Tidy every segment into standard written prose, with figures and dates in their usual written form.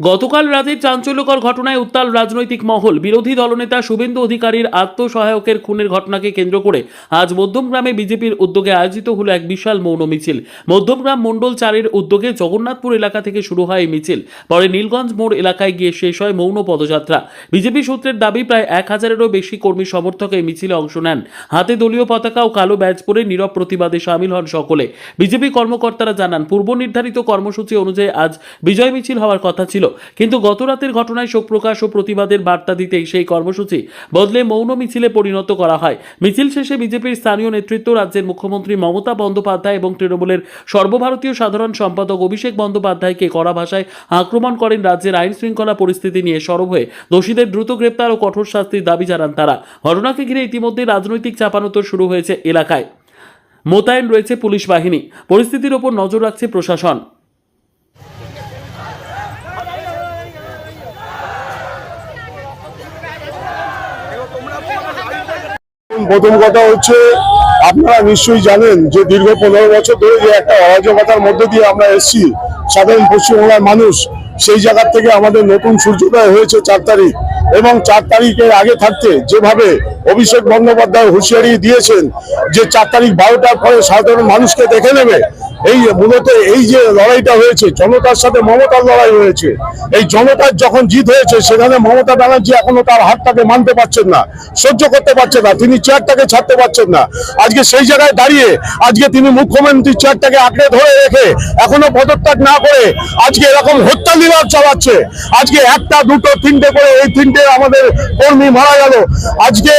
গতকাল রাতের চাঞ্চল্যকর ঘটনায় উত্তাল রাজনৈতিক মহল। বিরোধী দলনেতা শুভেন্দু অধিকারীর আত্মসহায়কের খুনের ঘটনাকে কেন্দ্র করে আজ মধ্যমগ্রামে বিজেপির উদ্যোগে আয়োজিত হলো এক বিশাল মৌন মিছিল। মধ্যমগ্রাম মণ্ডল 4-এর উদ্যোগে জগন্নাথপুর এলাকা থেকে শুরু হয় এই মিছিল। পরে নীলগঞ্জ মোড় এলাকায় গিয়ে শেষ হয় মৌন পদযাত্রা। বিজেপি সূত্রের দাবি, প্রায় 1000-এরও বেশি কর্মী সমর্থক এই মিছিলে অংশ নেন। হাতে দলীয় পতাকা ও কালো ব্যাজ পরে নীরব প্রতিবাদে সামিল হন সকলে। বিজেপি কর্মকর্তারা জানান, পূর্ব নির্ধারিত কর্মসূচি অনুযায়ী আজ বিজয় মিছিল হওয়ার কথা ছিল, কিন্তু গত রাতের ঘটনায় শোক প্রকাশ ও প্রতিবাদের বার্তা দিতেই সেই কর্মসূচি বদলে মৌন মিছিলে পরিণত করা হয়। মিছিল শেষে বিজেপির স্থানীয় নেতৃত্ব, রাজ্যের মুখ্যমন্ত্রী মমতা বন্দ্যোপাধ্যায় এবং তৃণমূলের সর্বভারতীয় সাধারণ সম্পাদক অভিষেক বন্দ্যোপাধ্যায়কে কড়া ভাষায় আক্রমণ করেন। রাজ্যের আইন শৃঙ্খলা পরিস্থিতি নিয়ে সরব হয়ে দোষীদের দ্রুত গ্রেপ্তার ও কঠোর শাস্তির দাবি জানান তারা। ঘটনাকে ঘিরে ইতিমধ্যে রাজনৈতিক চাপানোতর শুরু হয়েছে। এলাকায় মোতায়েন রয়েছে পুলিশ বাহিনী। পরিস্থিতির ওপর নজর রাখছে প্রশাসন। প্রথম কথা হচ্ছে, আপনারা নিশ্চয়ই জানেন যে দীর্ঘ 15 বছর ধরে যে একটা অরাজকতার মধ্যে দিয়ে আমরা এসেছি সাধারণ পশ্চিমবাংলার মানুষ, সেই জায়গার থেকে আমাদের নতুন সূর্যোদয় হয়েছে 4 তারিখ। এবং 4 তারিখের আগে থাকতে যেভাবে অভিষেক বন্দ্যোপাধ্যায় হুঁশিয়ারি দিয়েছেন যে 4 তারিখ 12টার পরে সাধারণ মানুষকে দেখে নেবে, এই মূলত এই যে লড়াইটা হয়েছে জনতার সাথে মমতার লড়াই হয়েছে। এই জনতার যখন জিত হয়েছে, সেখানে মমতা ব্যানার্জি এখনো তার হাতটাকে মানতে পারছেন না, সহ্য করতে পারছেন না, তিনি চেয়ারটাকে ছাড়তে পারছেন না। আজকে সেই জায়গায় দাঁড়িয়ে আজকে তিনি মুখ্যমন্ত্রী চেয়ারটাকে আঁকড়ে ধরে রেখে এখনো পদত্যাগ না করে আজকে এরকম হত্যা লীলা চালাচ্ছে। আজকে 1টা 2টো 3টে করে এই 3টে আমাদের কর্মী মারা গেল। আজকে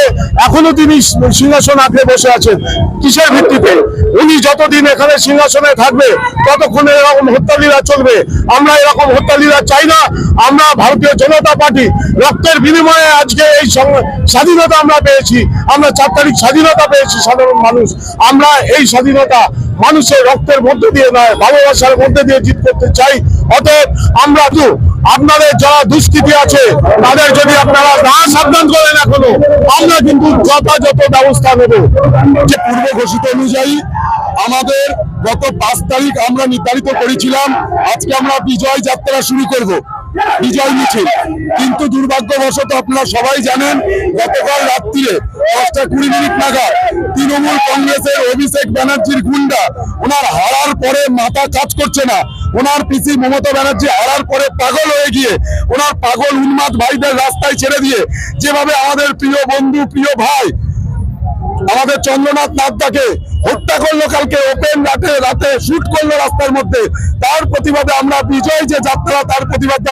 এখনো তিনি সিংহাসন আঁকড়ে বসে আছেন। কিসের ভিত্তিতে? উনি যতদিন এখানে সিংহাসনে থাকবে ততক্ষণ এরকম হত্যালীলা চলবে। আমরা এরকম হত্যালীলা চাই না। আমরা ভারতীয় জনতা পার্টি রক্তের বিনিময়ে আজকে এই স্বাধীনতা আমরা পেয়েছি। আমরা 4 তারিখ স্বাধীনতা পেয়েছি সাধারণ মানুষ। আমরা এই স্বাধীনতা মানুষের রক্তের মধ্যে দিয়ে নয়, ভালোবাসার মধ্যে দিয়ে জিত করতে চাই। অতএব আমরা আপনাদের যারা দুষ্কৃতী আছে তাদের যদি আপনারা না সাবধান করেন এখনো, আমরা কিন্তু যথাযথ ব্যবস্থা নেব। যে পূর্ব ঘোষিত অনুযায়ী আমাদের গত 5 তারিখ আমরা নির্ধারিত করেছিলাম আজকে আমরা বিজয় যাত্রা শুরু করব, বিজয় মিছিল। কিন্তু দুর্ভাগ্যবশত আপনারা সবাই জানেন, গতকাল রাত্রিরে 10:20 নাগাদ তৃণমূল কংগ্রেসের অভিষেক ব্যানার্জির গুন্ডা, ওনার হারার পরে মাথা কাজ করছে না, ওনার পিসি মমতা ব্যানার্জি হারার পরে পাগল হয়ে গিয়ে ওনার পাগল উন্মাদ ভাইদের রাস্তায় ছেড়ে দিয়ে যেভাবে আমাদের প্রিয় বন্ধু প্রিয় ভাই আমাদের চন্দ্রনাথ নাথদাকে হত্যা করলো, কালকে ওপেন রাতে শুট করলো রাস্তার মধ্যে, তার প্রতিবাদে আমরা বিজয় যে যাত্রা তার প্রতিবাদ